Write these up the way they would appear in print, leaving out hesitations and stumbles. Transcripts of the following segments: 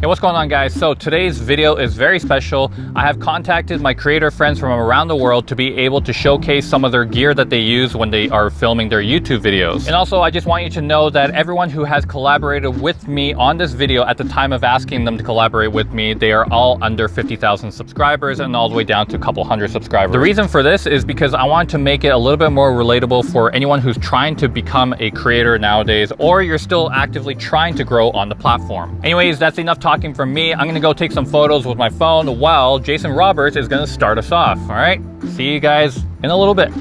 What's going on, guys? So today's video is very special. I have contacted my creator friends from around the world to be able to showcase some of their gear that they use when they are filming their YouTube videos. And also, I just want you to know that everyone who has collaborated with me on this video at the time of asking them to collaborate with me, they are all under 50,000 subscribers and all the way down to a couple hundred subscribers. The reason for this is because I want to make it a little bit more relatable for anyone who's trying to become a creator nowadays, or you're still actively trying to grow on the platform. Anyways, that's enough talking from me. I'm gonna go take some photos with my phone while Jason Roberts is gonna start us off. All right, see you guys in a little bit.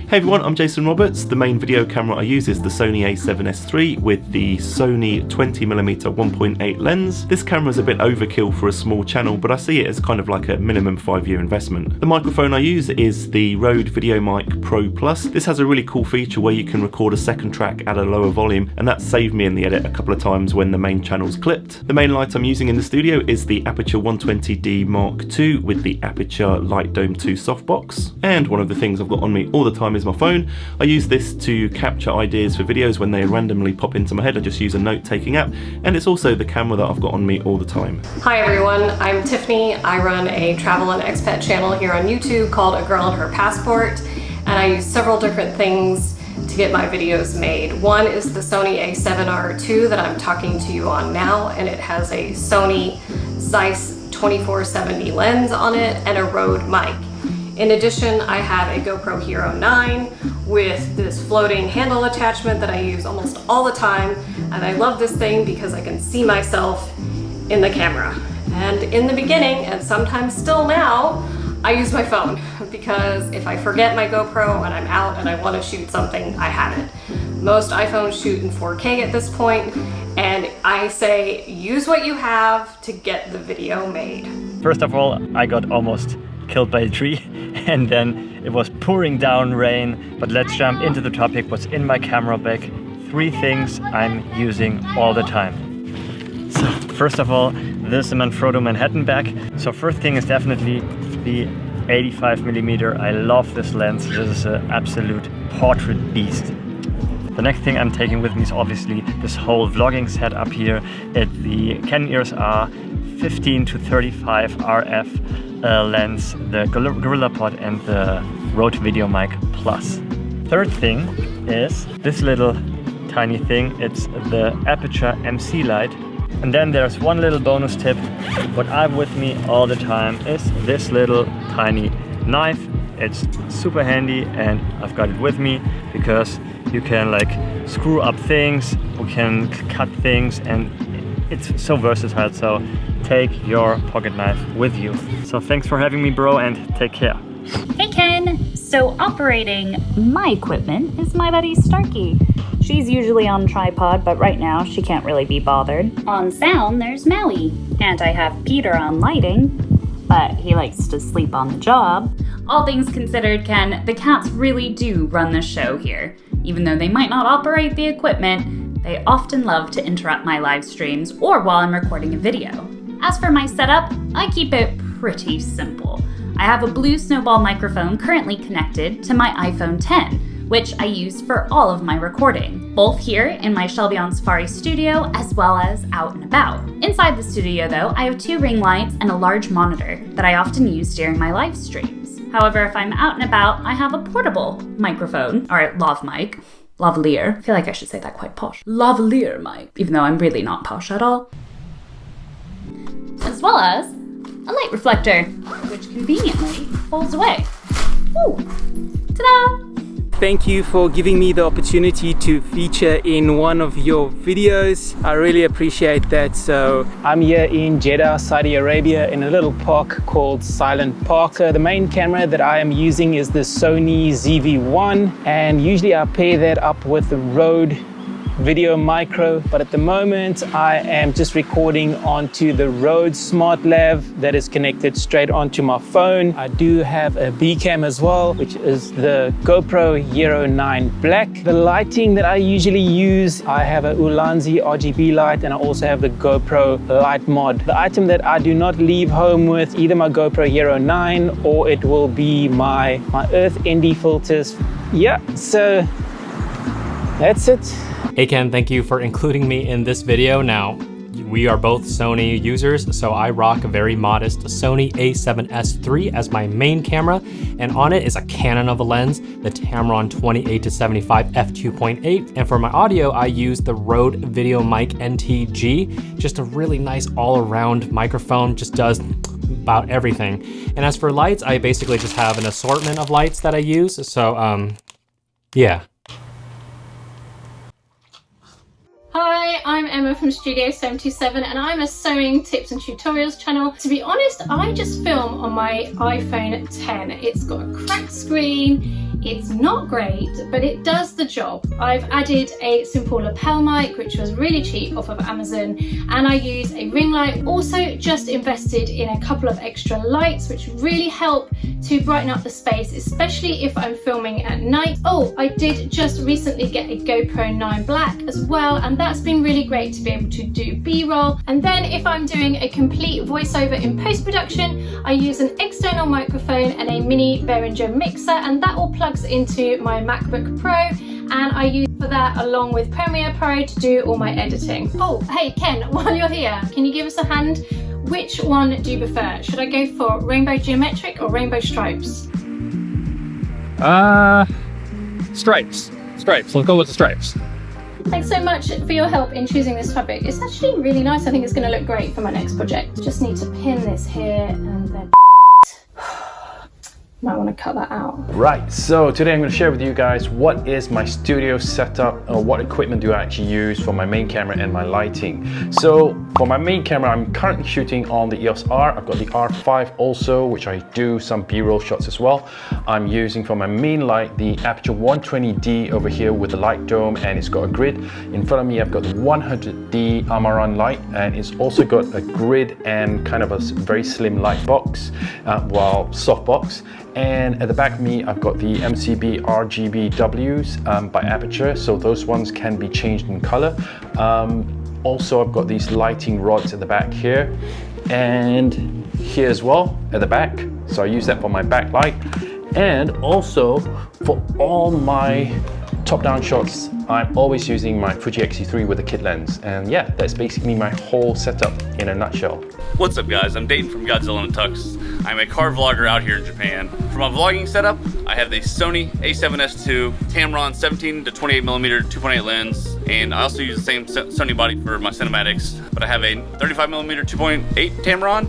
Hey everyone, I'm Jason Roberts. The main video camera I use is the Sony A7S3 with the Sony 20mm 1.8 lens. This camera is a bit overkill for a small channel, but I see it as kind of like a minimum 5-year investment. The microphone I use is the Rode VideoMic Pro Plus. This has a really cool feature where you can record a second track at a lower volume, and that saved me in the edit a couple of times when the main channel's clipped. The main light I'm using in the studio is the Aperture 120D Mark II with the Aperture Light Dome 2 softbox. And one of the things I've got on me all the time is my phone. I use this to capture ideas for videos when they randomly pop into my head. I just use a note-taking app, and it's also the camera that I've got on me all the time. Hi everyone, I'm Tiffany. I run a travel and expat channel here on YouTube called A Girl and Her Passport, and I use several different things to get my videos made. One is the Sony A7R II that I'm talking to you on now, and it has a Sony Zeiss 2470 lens on it and a Rode mic. In addition, I have a Gopro Hero 9 with this floating handle attachment that I use almost all the time, and I love this thing because I can see myself in the camera. And in the beginning, and sometimes still now, I use my phone because if I forget my GoPro and I'm out and I want to shoot something, I have it. Most iPhones shoot in 4K at this point, and I say use what you have to get the video made. First of all, I got almost killed by a tree, and then it was pouring down rain. But let's jump into the topic. What's in my camera bag? 3 things I'm using all the time. So first of all, this is a Manfrotto Manhattan bag. So first thing is definitely the 85mm. I love this lens. This is an absolute portrait beast. The next thing I'm taking with me is obviously this whole vlogging setup here. The Canon EOS R 15 to 35 RF lens, the GorillaPod, and the Rode VideoMic Plus. Third thing is this little tiny thing. It's the Aperture MC light. And then there's one little bonus tip. What I have with me all the time is this little tiny knife. It's super handy, and I've got it with me because you can like screw up things, we can cut things, and it's so versatile. So take your pocket knife with you. So thanks for having me, bro, and take care. Hey Ken! So operating my equipment is my buddy Starkey. She's usually on tripod, but right now she can't really be bothered. On sound, there's Maui. And I have Peter on lighting, but he likes to sleep on the job. All things considered, Ken, the cats really do run the show here. Even though they might not operate the equipment, they often love to interrupt my live streams or while I'm recording a video. As for my setup, I keep it pretty simple. I have a blue snowball microphone currently connected to my iPhone 10, which I use for all of my recording, both here in my Shelby on Safari studio as well as out and about. Inside the studio though, I have 2 ring lights and a large monitor that I often use during my live streams. However, if I'm out and about, I have a portable microphone, or lav mic, lavalier. I feel like I should say that quite posh. Lavalier mic, even though I'm really not posh at all. As well as a light reflector, which conveniently folds away. Ooh, ta-da! Thank you for giving me the opportunity to feature in one of your videos. I really appreciate that. So I'm here in Jeddah, Saudi Arabia, in a little park called Silent Park. So the main camera that I am using is the Sony ZV-1, and usually I pair that up with the Rode Video Micro, but at the moment I am just recording onto the Rode Smart Lav that is connected straight onto my phone. I do have a B cam as well, which is the GoPro Hero 9 Black. The lighting that I usually use, I have a Ulanzi RGB light, and I also have the GoPro Light Mod. The item that I do not leave home with, either my GoPro Hero 9 or it will be my Earth ND filters. Yeah, so that's it. Hey Ken, thank you for including me in this video. Now, we are both Sony users, so I rock a very modest Sony A7S3 as my main camera, and on it is a cannon of a lens, the Tamron 28-75 f2.8, and for my audio I use the Rode VideoMic NT-G, just a really nice all-around microphone, just does about everything. And as for lights, I basically just have an assortment of lights that I use, so yeah. Hi, I'm Emma from Studio 77 and I'm a sewing tips and tutorials channel. To be honest, I just film on my iPhone 10. It's got a cracked screen, it's not great, but it does the job. I've added a simple lapel mic, which was really cheap off of Amazon, and I use a ring light. Also just invested in a couple of extra lights, which really help to brighten up the space, especially if I'm filming at night. Oh, I did just recently get a GoPro 9 Black as well, and that's been really great to be able to do B-roll. And then if I'm doing a complete voiceover in post-production, I use an external microphone and a mini Behringer mixer, and that all plugs into my MacBook Pro, and I use for that along with Premiere Pro to do all my editing. Oh, hey Ken, while you're here, can you give us a hand? Which one do you prefer? Should I go for rainbow geometric or rainbow stripes? Stripes. Stripes. Let's go with the stripes. Thanks so much for your help in choosing this topic. It's actually really nice. I think it's going to look great for my next project. Just need to pin this here and then might want to cut that out. Right, so today I'm going to share with you guys what is my studio setup, or what equipment do I actually use for my main camera and my lighting. So for my main camera, I'm currently shooting on the EOS R. I've got the R5 also, which I do some B-roll shots as well. I'm using for my main light the Aperture 120D over here with the light dome, and it's got a grid. In front of me I've got the 100D Amaran light, and it's also got a grid and kind of a very slim light box, soft box. And at the back of me, I've got the MCB RGBWs by Aperture, so those ones can be changed in color. Also, I've got these lighting rods at the back here, and here as well at the back. So I use that for my backlight, and also for all my top-down shots, I'm always using my Fuji X-T3 with a kit lens. And yeah, that's basically my whole setup in a nutshell. What's up guys, I'm Dayton from Godzilla and Tux. I'm a car vlogger out here in Japan. For my vlogging setup, I have the Sony A7S2 Tamron 17 to 28mm 2.8 lens, and I also use the same Sony body for my cinematics, but I have a 35mm 2.8 Tamron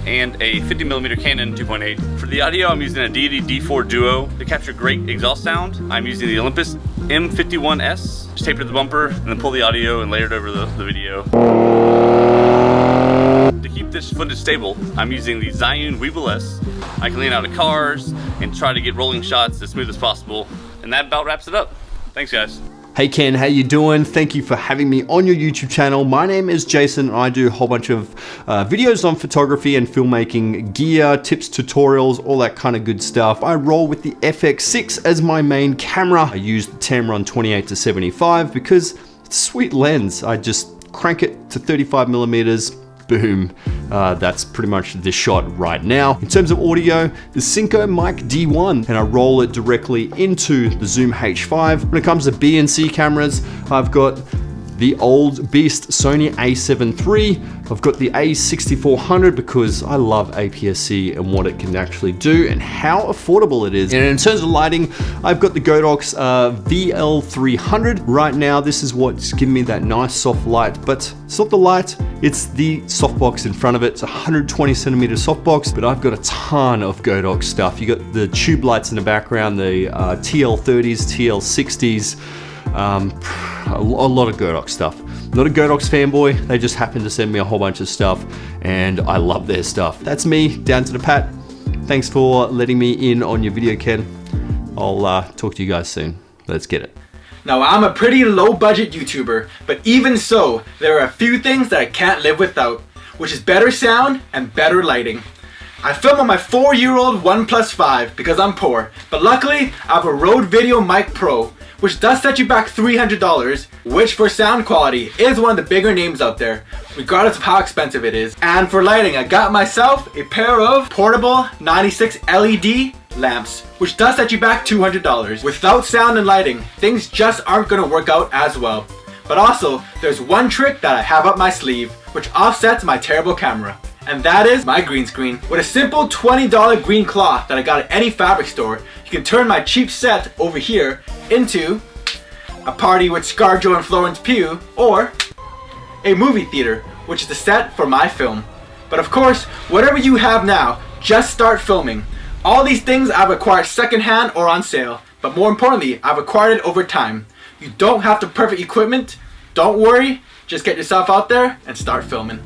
and a 50mm Canon 2.8. For the audio, I'm using a Deity D4 Duo. To capture great exhaust sound, I'm using the Olympus M51S. Just tape it to the bumper and then pull the audio and layer it over the video. To keep this footage stable, I'm using the Zhiyun Weeble S. I can lean out of cars and try to get rolling shots as smooth as possible. And that about wraps it up. Thanks guys. Hey Ken, how you doing? Thank you for having me on your YouTube channel. My name is Jason. I do a whole bunch of videos on photography and filmmaking gear, tips, tutorials, all that kind of good stuff. I roll with the FX6 as my main camera. I use the Tamron 28-75 because it's a sweet lens. I just crank it to 35mm. Boom. That's pretty much the shot right now. In terms of audio, the Synco Mic D1, and I roll it directly into the Zoom H5. When it comes to B and C cameras, I've got the old beast Sony A7 III. I've got the A6400 because I love APS-C and what it can actually do and how affordable it is. And in terms of lighting, I've got the Godox VL300. Right now, this is what's giving me that nice soft light, but it's not the light, it's the softbox in front of it. It's a 120cm softbox, but I've got a ton of Godox stuff. You got the tube lights in the background, the TL30s, TL60s, a lot of Godox stuff. Not a Godox fanboy, they just happened to send me a whole bunch of stuff and I love their stuff. That's me, down to the pat. Thanks for letting me in on your video, Ken. I'll talk to you guys soon. Let's get it. Now I'm a pretty low budget YouTuber, but even so, there are a few things that I can't live without, which is better sound and better lighting. I film on my 4-year-old OnePlus 5 because I'm poor, but luckily I have a Rode VideoMic Pro, which does set you back $300, which for sound quality is one of the bigger names out there, regardless of how expensive it is. And for lighting, I got myself a pair of portable 96 LED lamps, which does set you back $200. Without sound and lighting, things just aren't gonna work out as well. But also, there's one trick that I have up my sleeve, which offsets my terrible camera. And that is my green screen. With a simple $20 green cloth that I got at any fabric store, you can turn my cheap set over here into a party with ScarJo and Florence Pugh, or a movie theater, which is the set for my film. But of course, whatever you have now, just start filming. All these things I've acquired secondhand or on sale, but more importantly, I've acquired it over time. You don't have the perfect equipment. Don't worry, just get yourself out there and start filming.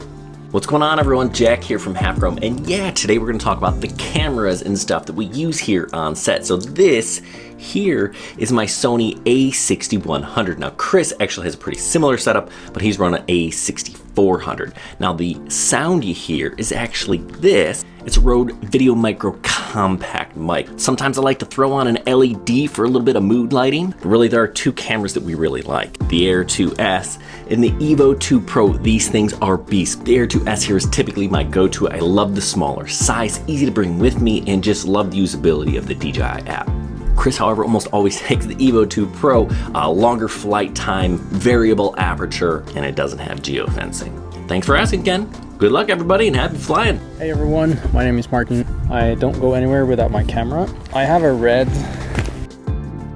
What's going on, everyone? Jack here from Half Chrome, and yeah, today we're going to talk about the cameras and stuff that we use here on set. So this here is my Sony A6100. Now Chris actually has a pretty similar setup, but he's running an A6400. Now the sound you hear is actually this. It's a Rode Video Micro compact mic. Sometimes I like to throw on an LED for a little bit of mood lighting, but really there are two cameras that we really like. The Air 2S and the Evo 2 Pro. These things are beasts. The Air 2S here is typically my go-to. I love the smaller size, easy to bring with me, and just love the usability of the DJI app. Chris, however, almost always takes the Evo 2 Pro, longer flight time, variable aperture, and it doesn't have geofencing. Thanks for asking, Ken. Good luck, everybody, and happy flying. Hey everyone, my name is Martin. I don't go anywhere without my camera. I have a red.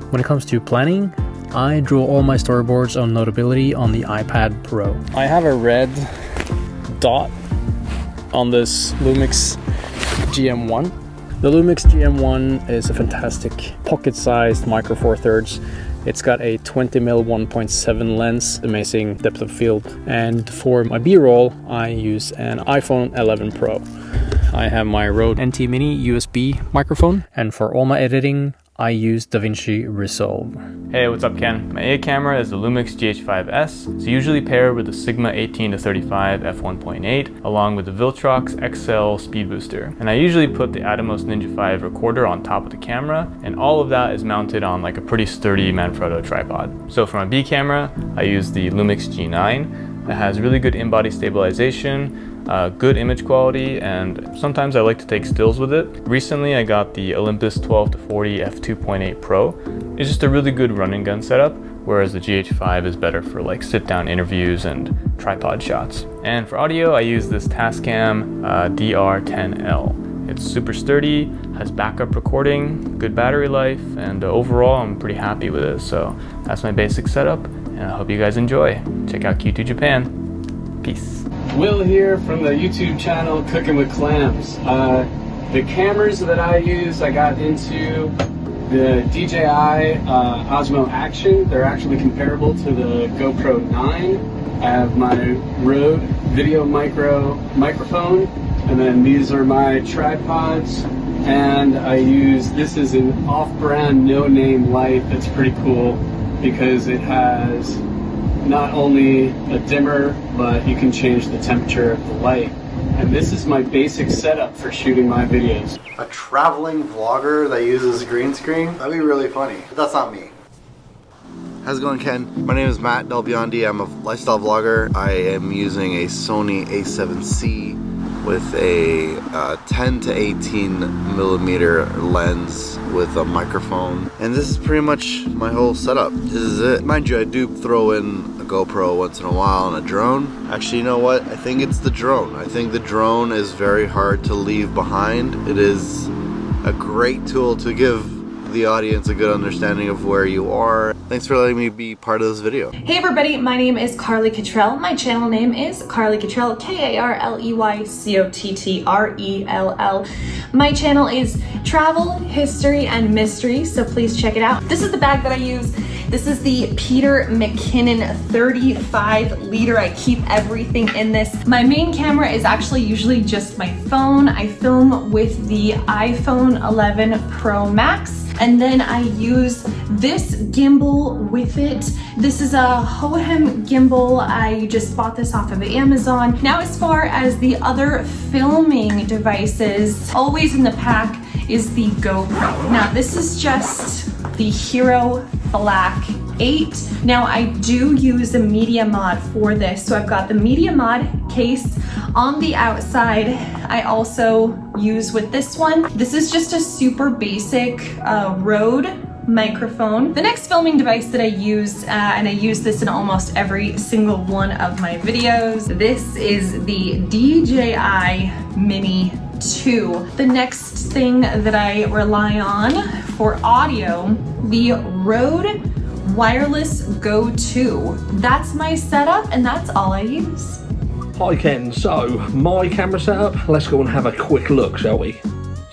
When it comes to planning, I draw all my storyboards on Notability on the iPad Pro. I have a red dot on this Lumix GM1. The Lumix GM1 is a fantastic pocket-sized micro four thirds. It's got a 20mm 1.7 lens, amazing depth of field. And for my B-roll, I use an iPhone 11 Pro. I have my Rode NT Mini USB microphone, and for all my editing, I use DaVinci Resolve. Hey, what's up, Ken? My A camera is the Lumix GH5S. It's usually paired with the Sigma 18-35 f1.8 along with the Viltrox XL speed booster. And I usually put the Atomos Ninja 5 recorder on top of the camera, and all of that is mounted on like a pretty sturdy Manfrotto tripod. So for my B camera, I use the Lumix G9 that has really good in-body stabilization, good image quality, and sometimes I like to take stills with it. Recently I got the Olympus 12-40 f2.8 Pro. It's just a really good run and gun setup, whereas the GH5 is better for like sit down interviews and tripod shots. And for audio, I use this Tascam DR10L. It's super sturdy, has backup recording, good battery life, and overall I'm pretty happy with it. So that's my basic setup, and I hope you guys enjoy. Check out Q2 Japan. Peace. Will here from the YouTube channel Cooking with Clams. The cameras that I use, I got into the DJI Osmo Action. They're actually comparable to the GoPro 9. I have my Rode Video microphone, and then these are my tripods. And I use, this is an off-brand no-name light that's pretty cool because it has not only a dimmer, but you can change the temperature of the light. And this is my basic setup for shooting my videos. A traveling vlogger that uses green screen? That'd be really funny, but that's not me. How's it going, Ken? My name is Matt Del Biondi. I'm a lifestyle vlogger. I am using a Sony A7C with a 10 to 18 millimeter lens with a microphone, and this is pretty much my whole setup. This is it. Mind you, I do throw in a GoPro once in a while and a drone. Actually, you know what? I think it's the drone. I think the drone is very hard to leave behind. It is a great tool to give the audience a good understanding of where you are. Thanks for letting me be part of this video. Hey everybody, my name is Carly Cottrell. My channel name is Carly Cottrell, K-A-R-L-E-Y-C-O-T-T-R-E-L-L. My channel is travel, history, and mystery, so please check it out. This is the bag that I use. This is the Peter McKinnon 35 liter. I keep everything in this. My main camera is actually usually just my phone. I film with the iPhone 11 Pro Max. And then I use this gimbal with it. This is a Hohem gimbal. I just bought this off of Amazon. Now, as far as the other filming devices, always in the pack is the GoPro. Now, this is just the Hero Black 8. Now, I do use a media mod for this. So I've got the media mod case on the outside. I also use with this one. This is just a super basic Rode microphone. The next filming device that I use, and I use this in almost every single one of my videos, this is the DJI Mini 2. The next thing that I rely on for audio, the Rode Wireless Go 2. That's my setup and that's all I use. Hi Ken, so my camera setup, let's go and have a quick look, shall we?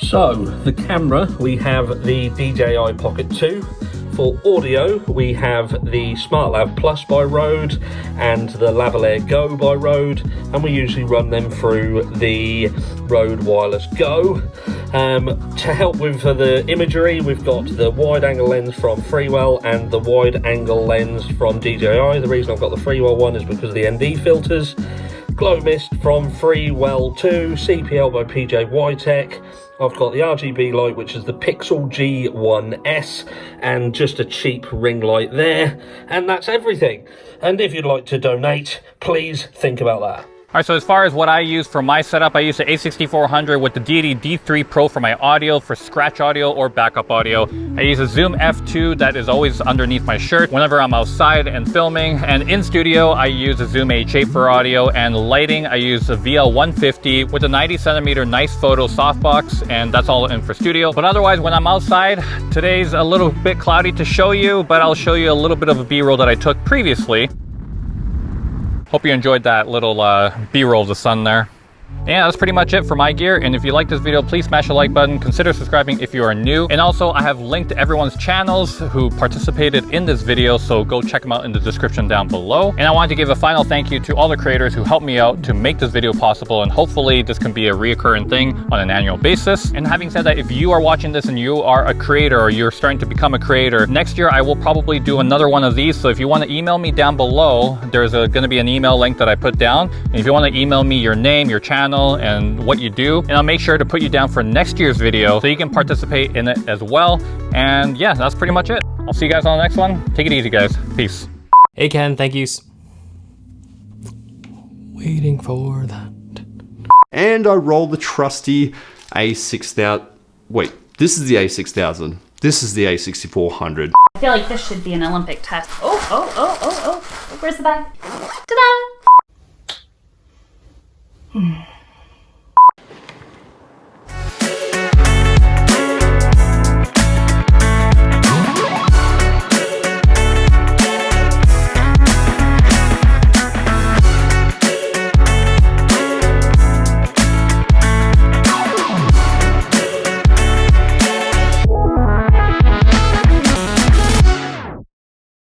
So the camera, we have the DJI Pocket 2. For audio, we have the SmartLav Plus by Rode and the Lavalier Go by Rode, and we usually run them through the Rode Wireless Go. To help with the imagery, we've got the wide angle lens from Freewell and the wide angle lens from DJI. The reason I've got the Freewell one is because of the ND filters. Glow Mist from Freewell 2, CPL by PJ Tech. I've got the RGB light, which is the Pixel G1S, and just a cheap ring light there. And that's everything. And if you'd like to donate, please think about that. Alright, so as far as what I use for my setup, I use the A6400 with the Deity D3 Pro for my audio, for scratch audio or backup audio. I use a Zoom F2 that is always underneath my shirt whenever I'm outside and filming. And in studio, I use a Zoom H8 for audio, and lighting, I use a VL150 with a 90cm nice photo softbox, and that's all in for studio. But otherwise, when I'm outside, today's a little bit cloudy to show you, but I'll show you a little bit of a B-roll that I took previously. Hope you enjoyed that little B-roll of the sun there. Yeah, that's pretty much it for my gear, and if you like this video, please smash the like button, consider subscribing if you are new, and also I have linked everyone's channels who participated in this video, so go check them out in the description down below. And I wanted to give a final thank you to all the creators who helped me out to make this video possible, and hopefully this can be a reoccurring thing on an annual basis. And having said that, if you are watching this and you are a creator or you're starting to become a creator, next year I will probably do another one of these, so if you want to email me down below, there's going to be an email link that I put down, and if you want to email me your name, your channel, and what you do, and I'll make sure to put you down for next year's video so you can participate in it as well. And yeah, that's pretty much it. I'll see you guys on the next one. Take it easy, guys. Peace. Hey Ken, thank you. Waiting for that. And I roll the trusty A6000. Wait, this is the A6000. This is the A6400. I feel like this should be an Olympic test. Oh, where's the bag?